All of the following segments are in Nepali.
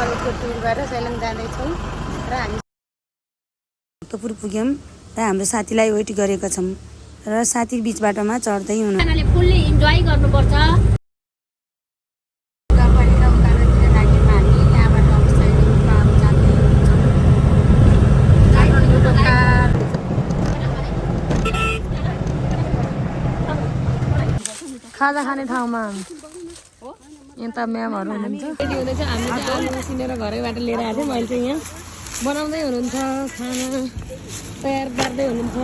कलेजको टुर गरेर सैलुङ जाँदैछौँ र हामी भक्तपुर पुग्यौँ र हाम्रो साथीलाई वेट गरेका छौँ र साथी बिच बाटोमा चढ्दै हुनु फुल्ली इन्जोय गर्नुपर्छ। खाजा खाने ठाउँमा यता म्यामहरू हुनुहुन्छ। रेडी हुँदैछ। हामीले चाहिँ आलु उसिनेर घरैबाट लिएर आएको थियौँ। अहिले चाहिँ यहाँ बनाउँदै हुनुहुन्छ, खाना तयार पार्दै हुनुहुन्छ।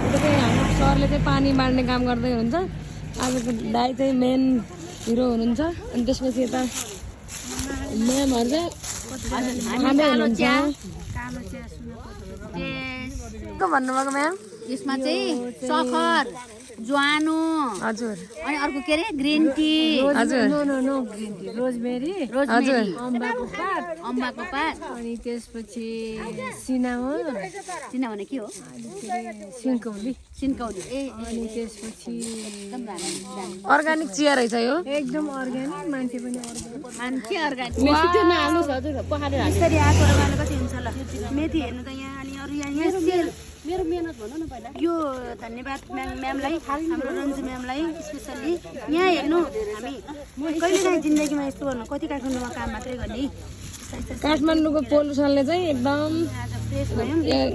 उता चाहिँ हाम्रो सरले चाहिँ पानी बाँड्ने काम गर्दै हुनुहुन्छ। आजको दाइ चाहिँ मेन हिरो हुनुहुन्छ। अनि त्यसपछि यता म्यामहरू चाहिँ खाँदै हुनुहुन्छ। के भन्नुभएको म्याम? यसमा चाहिँ सखर, ज्वानो, हजुर, अनि अर्को के अरे ग्रिन टी, हजुर, नो ग्रिन टी, रोजमेरी, अम्बाको पात, अनि त्यसपछि सिनामन भने के हो? सिन्कौली, अनि त्यसपछि अर्ग्यानिक चिया रहेछ यो। एकदम अर्ग्यानिक, मान्छे पनि अर्ग्यानिक। यसरी आएको रमाइलो कति हुन्छ ल। मेथी हेर्नु त यहाँ अनि अरू यहाँ सेल मेरो मेहनत भन्नु न पहिला। यो धन्यवाद म्यामलाई, हाम्रो रन्जु म्यामलाई स्पेसल्ली। यहाँ हेर्नु हामी कहिलेकाहीँ जिन्दगीमा यस्तो गर्नु, कति काठमाडौँमा काम मात्रै गर्ने। काठमाडौँको पोल्युसनले चाहिँ एकदम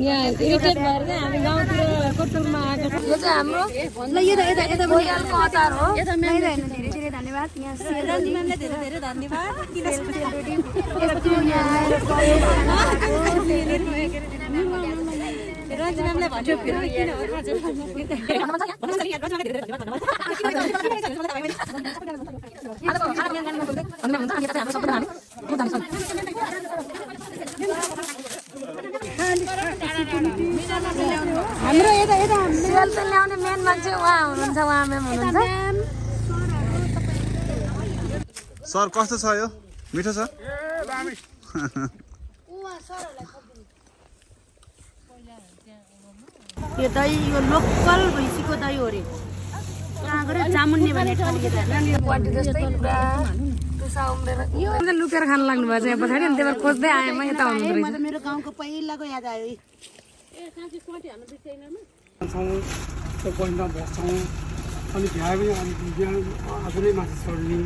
यहाँ इरिटेट भएर चाहिँ हामी गाउँतिरको टुरमा आएको छौँ। यो चाहिँ हाम्रो गोइयालको अचार हो। धेरै धेरै धन्यवाद। यहाँ रन्जु म्यामलाई धेरै धेरै धन्यवाद। रन्जु म्यामलाई भन्छु हाम्रो यता यता सेल चाहिँ ल्याउने मेन मान्छे उहाँ हुनुहुन्छ, उहाँ म्याम हुनुहुन्छ। सर कस्तो छ यो? मिठो छ? यो दही, यो लोकल भैँसीको दही हो अरे। कहाँ गएर जामुन्ने भन्ने ठाउँ क्वालिटी जस्तै पुरा टुसा उम्रेर यो लुकेर खान लाग्नु भएको छ यहाँ पछाडि। अनि त्यही भएर खोज्दै आएँ म यता हुनु रहेछ। मेरो गाउँको पहिलाको याद आयो। अनि भ्याए पनि बिहान आज नै माथि चढ्ने,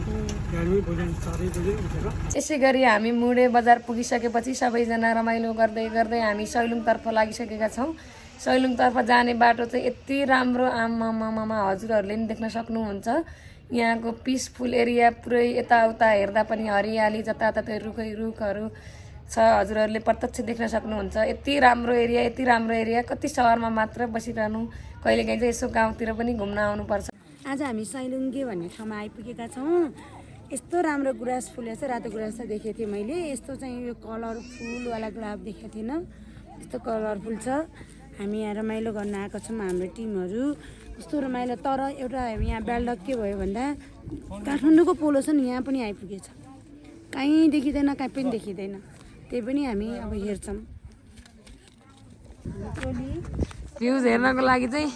बिहानमै भोजन 4 बजे उठेर। यसै गरी हामी मुडे बजार पुगिसकेपछि सबैजना रमाइलो गर्दै गर्दै हामी सैलुङतर्फ लागिसकेका छौँ। सैलुङतर्फ जाने बाटो चाहिँ यति राम्रो, आमामामा हजुरहरूले नि देख्न सक्नुहुन्छ। यहाँको पिसफुल एरिया पुरै यताउता हेर्दा पनि हरियाली, जताततै रुखहरू छ, हजुरहरूले प्रत्यक्ष देख्न सक्नुहुन्छ। यति राम्रो एरिया। कति सहरमा मात्र बसिरहनु, कहिलेकाहीँ चाहिँ यसो गाउँतिर पनि घुम्न आउनुपर्छ। आज हामी सैलुङ्गे भन्ने ठाउँमा आइपुगेका छौँ। यस्तो राम्रो गुराँस फुलेको छ, रातो गुराँस देखेको थिएँ मैले। यस्तो चाहिँ यो कलरफुलवाला गुलाब देखेको थिएन, यस्तो कलरफुल छ। हामी यहाँ रमाइलो गर्न आएको छौँ, हाम्रो टिमहरू। कस्तो रमाइलो। तर एउटा यहाँ ब्यालडक के भयो भन्दा काठमाडौँको पोल्युसन यहाँ पनि आइपुगेछ। कहीँ देखिँदैन, कहीँ पनि देखिँदैन। त्यही पनि हामी अब हेर्छौँ। भ्युज हेर्नको लागि चाहिँ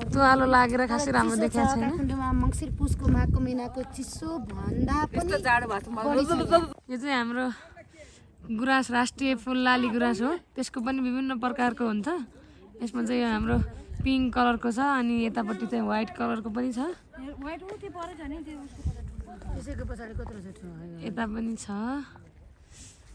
तुवालो लागेर खासै राम्रो देखाएको छैन। काठमाडौँमा मङ्सिर पुसको माघको महिनाको चिसो भन्दा पनि जाडो भएको छ। यो चाहिँ हाम्रो गुराँस, राष्ट्रिय फुल लाली गुराँस हो। त्यसको पनि विभिन्न प्रकारको हुन्छ। यसमा चाहिँ हाम्रो पिङ्क कलरको छ, अनि यतापट्टि चाहिँ व्हाइट कलरको पनि छ। यता पनि छ।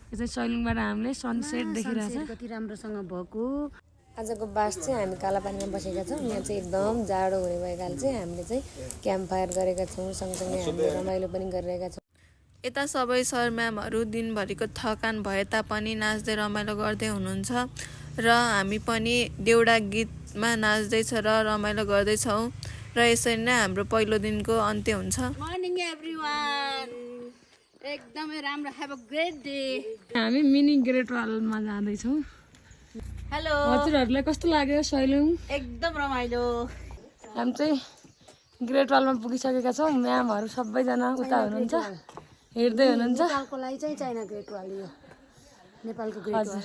यो चाहिँ सैलुङबाट हामीले सनसेट देखिरहेको छ, कति राम्रोसँग भएको। आजको बास चाहिँ हामी कालापानीमा बसेका छौँ। यहाँ चाहिँ एकदम जाडो हुने भएकाले चाहिँ हामीले चाहिँ क्याम्प फायर गरेका छौँ। सँगसँगै हामीले रमाइलो पनि गरिरहेका छौँ। यता सबै सर म्यामहरू दिनभरिको थकान भए तापनि नाच्दै रमाइलो गर्दै हुनुहुन्छ र हामी पनि देउडा गीतमा नाच्दैछ र रमाइलो गर्दैछौँ र यसरी नै हाम्रो पहिलो दिनको अन्त्य हुन्छ। मर्निङ एभ्रिवान, एकदमै राम्रो। Have a great day. हामी मिनी ग्रेट वालमा जाँदैछौँ। हेलो, हजुरहरूलाई कस्तो लाग्यो सैलुङ? एकदम रमाइलो। हामी चाहिँ ग्रेट वालमा पुगिसकेका छौँ। म्यामहरू सबैजना उता हुनुहुन्छ, हेर्दै हुनुहुन्छ। नेपालको लागि चाहिँ चाइना ग्रेट वाल, यो नेपालको ग्रेट वाल,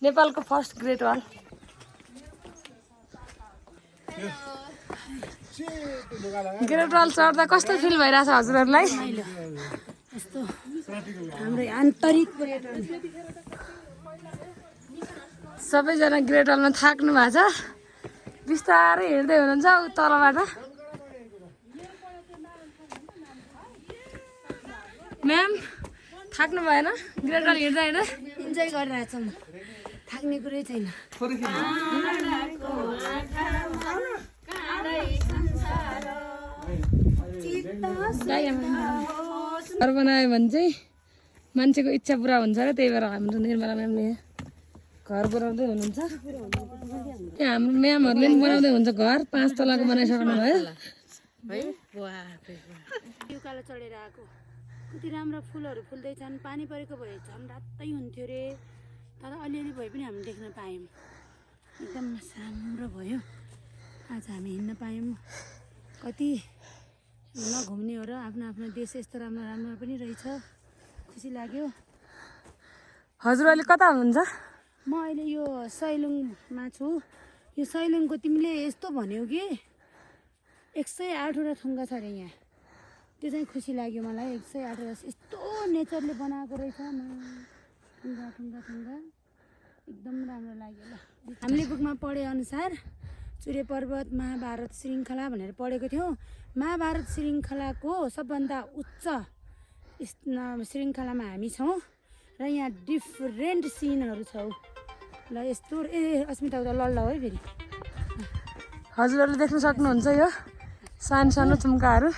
नेपालको first great wall. Great wall चढ्दा कस्तो फिल भइरहेछ हजुरहरूलाई? यस्तो हाम्रो आन्तरिक पर्यटन सबैजना ग्रेट हलमा थाक्नु भएको छ बिस्तारै हिँड्दै हुनुहुन्छ उ तलबाट म्याम थाक्नु भएन ग्रेट हल हिँड्दा हिँड्दा इन्जोय गरिरहेछौँ थाक्ने कुरै छैन घर बनायो भने चाहिँ मान्छेको इच्छा पुरा हुन्छ र त्यही भएर हाम्रो निर्मला म्यामले घर बनाउँदै हुनुहुन्छ हाम्रो म्यामहरूले पनि बनाउँदै हुन्छ घर 5 तलाको बनाइसक्नु भयो उकालो चढेर आएको कति राम्रो फुलहरू फुल्दैछन् पानी परेको भए झन् रातै हुन्थ्यो रे तर अलिअलि भए पनि हामी देख्न पायौँ एकदम राम्रो भयो आज हामी हिँड्न पायौँ कति नघुम्ने हो र आफ्नो आफ्नो देश यस्तो राम्रो राम्रो पनि रहेछ खुसी लाग्यो हजुर अहिले कता हुनुहुन्छ म अहिले यो सैलुङमा छु यो सैलुङको तिमीले यस्तो भन्यौ कि 108वटा थुङ्गा छ अरे यहाँ त्यो चाहिँ खुसी लाग्यो मलाई 108वटा यस्तो नेचरले बनाएको रहेछ थुङ्गा थुङ्गा थुङ्गा एकदम राम्रो लाग्यो ल हामीले बुकमा पढे अनुसार सूर्य पर्वत महाभारत श्रृङ्खला भनेर पढेको थियौँ महाभारत श्रृङ्खलाको सबभन्दा उच्च श्रृङ्खलामा हामी छौँ र यहाँ डिफरेन्ट सिनहरू छ ल यस्तो ए अस्मिता उता लड्ला है फेरि हजुरहरूले देख्न सक्नुहुन्छ यो सानो सानो थुम्काहरू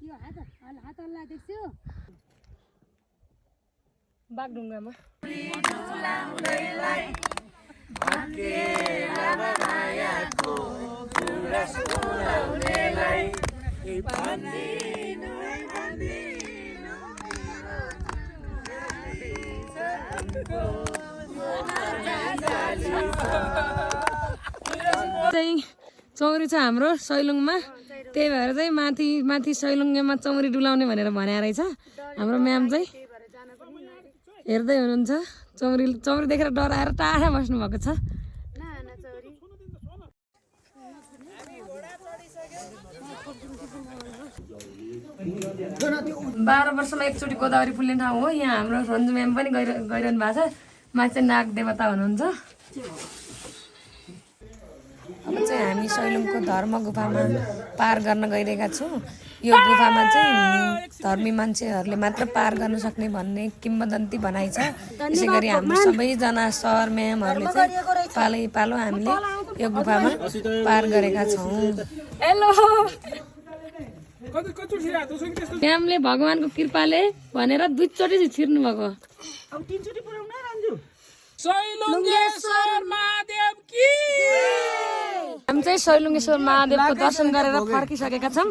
यो हात हल्ला देख्छु बागढुङ्गामा चाहिँ चौरी छ हाम्रो सैलुङमा त्यही भएर चाहिँ माथि सैलुङमा चौरी डुलाउने भनेर भनेर रहेछ हाम्रो म्याम चाहिँ हेर्दै हुनुहुन्छ चौरी देखेर डराएर टाढा बस्नु भएको छ 12 वर्षमा एकचोटि गोदावरी फुल्ने ठाउँ हो यहाँ हाम्रो रन्जु म्याम पनि गइरहनु भएको छ माथि चाहिँ नाग देवता हुनुहुन्छ अब चाहिँ हामी सैलुङको धर्म गुफामा पार गर्न गइरहेका छौँ यो गुफामा चाहिँ धर्मी मान्छेहरूले मात्र पार गर्न सक्ने भन्ने किम्वदन्ती भनाइ छ त्यसै गरी हाम्रो सबैजना सर म्यामहरूले चाहिँ पालो हामीले यो गुफामा पार गरेका छौँ हेलो म्यामले भगवानको कृपाले भनेर 2 चोटि छिर्नु भएको अब 3 चोटि पुर्याउन रान्जु सैलुङेश्वर महादेव की हामी चाहिँ सैलुङेश्वर महादेवको दर्शन गरेर फर्किसकेका छौँ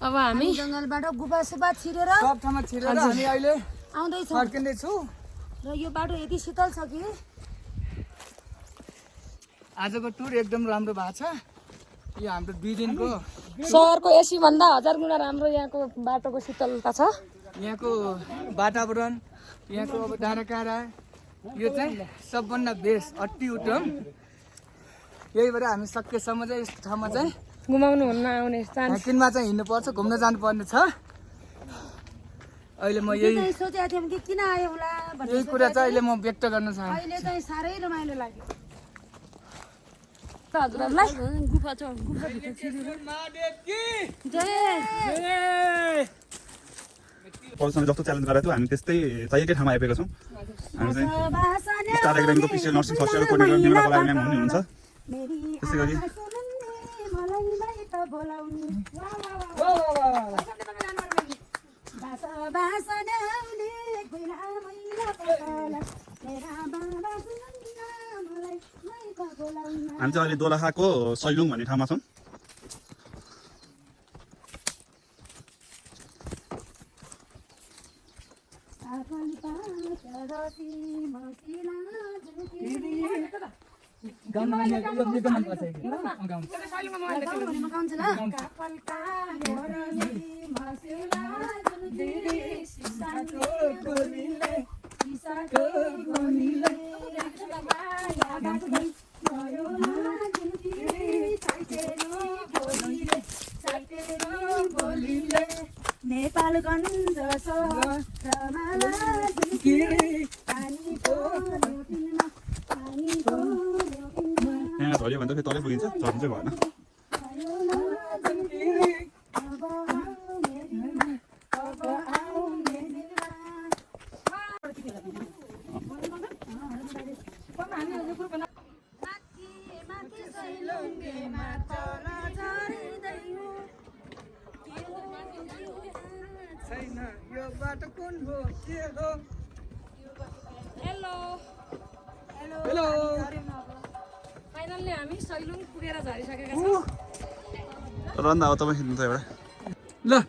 अब हामी जङ्गलबाट गुफा सुफा छिरेर सब ठाउँमा छिरेर हामी अहिले आउँदैछौँ फर्किँदै छु र यो बाटो यति शीतल छ कि आजको टुर एकदम राम्रो भएको छ यो हाम्रो 2 दिनको सहरको एसी भन्दा 1000 गुणा राम्रो यहाँको बाटोको शीतलता छ यहाँको वातावरण यहाँको अब डाँडाकाँडा यो चाहिँ सबभन्दा बेस्ट अति उत्तम यही भएर हामी सकेसम्म चाहिँ यस्तो ठाउँमा चाहिँ घुमाउनु हुन्न आउने चान्स हाइकिङमा चाहिँ हिँड्नुपर्छ घुम्न जानुपर्ने छ अहिले म यही सोचेको थियौँ कि किन आयो होला भन्ने यही कुरा चाहिँ अहिले म व्यक्त गर्न चाहन्छु अहिले चाहिँ साह्रै रमाइलो लाग्यो हजुरहरूलाई गुफा छ गुफा भित्र छिरेर पर्सन जस्तो च्यालेन्ज गरेको थियो हामी त्यस्तै चाहिएकै ठाउँमा आइपुगेका छौँ हामी चाहिँ स्टार एकाडेमीको पिसिएल नर्सिङ फर्स्ट इयरको कोर्डिनेटर निर्मला कलाल म्याम हुनुहुन्छ त्यसै गरी हामी चाहिँ अहिले दोलखाको सैलुङ भन्ने ठाउँमा छौँ नेपालगञ्ज सहरमा पानीको ल्याउटिनमा पानीको ल्याउटिनमा यहाँ झऱ्यो भने त फेरि तलै पुगिन्छ झर्नु चाहिँ भएन छैन यो बाटो कुन हो के हो हेलो हेलो फाइनल्ली हामी सैलुङ पुगेर झरिसकेका छौँ रन्दा अब तपाईँ खिच्नु त एउटा ल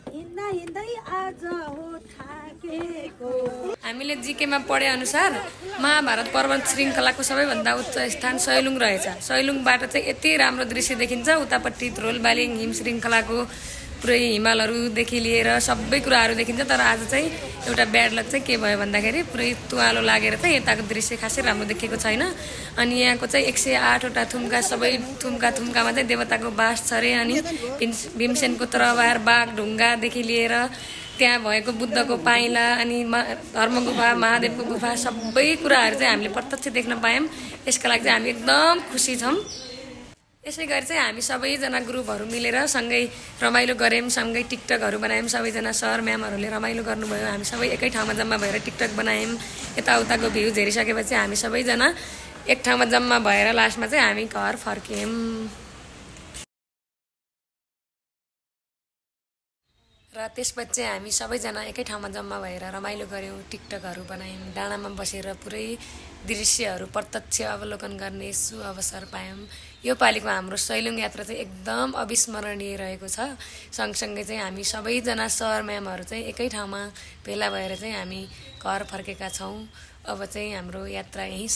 हिँड्दा हिँड्दै आज हो थाकेको हामीले जिकेमा पढे अनुसार महाभारत पर्वत श्रृङ्खलाको सबैभन्दा उच्च स्थान सैलुङ रहेछ सैलुङबाट चाहिँ यति राम्रो दृश्य देखिन्छ उतापट्टि ध्रोलबालिङ हिम श्रृङ्खलाको पुरै हिमालहरूदेखि लिएर सबै कुराहरू देखिन्छ तर आज चाहिँ एउटा ब्याड लक चाहिँ के भयो भन्दाखेरि पुरै तुवालो लागेर चाहिँ यताको दृश्य खासै राम्रो देखेको छैन अनि यहाँको चाहिँ 108वटा थुम्का सबै थुम्कामा चाहिँ देवताको बास छ अरे अनि भीमसेनको तरबार बाघ ढुङ्गादेखि लिएर त्यहाँ भएको बुद्धको पाइला अनि धर्मगुफा महादेवको गुफा सबै कुराहरू चाहिँ हामीले प्रत्यक्ष देख्न पायौँ यसका लागि चाहिँ हामी एकदम खुसी छौँ यसै गरी चाहिँ हामी सबैजना ग्रुपहरू मिलेर सँगै रमाइलो गऱ्यौँ सँगै टिकटकहरू बनायौँ सबैजना सर म्यामहरूले रमाइलो गर्नुभयो हामी सबै एकै ठाउँमा जम्मा भएर टिकटक बनायौँ यताउताको भ्युज हेरिसकेपछि हामी सबैजना एक ठाउँमा जम्मा भएर लास्टमा चाहिँ हामी घर फर्क्यौँ र त्यसपछि चाहिँ हामी सबैजना एकै ठाउँमा जम्मा भएर रमाइलो गऱ्यौँ टिकटकहरू बनायौँ डाँडामा बसेर पुरै दृश्यहरू प्रत्यक्ष अवलोकन गर्ने सुअवसर पायौँ यो पालिको हाम्रो सैलुङ यात्रा चाहिँ एकदम अविस्मरणीय रहेको छ सँगसँगै चाहिँ हामी सबैजना सर म्यामहरू चाहिँ एकै ठाउँमा भेला भएर चाहिँ हामी घर फर्केका छौँ अब चाहिँ हाम्रो यात्रा यहीँ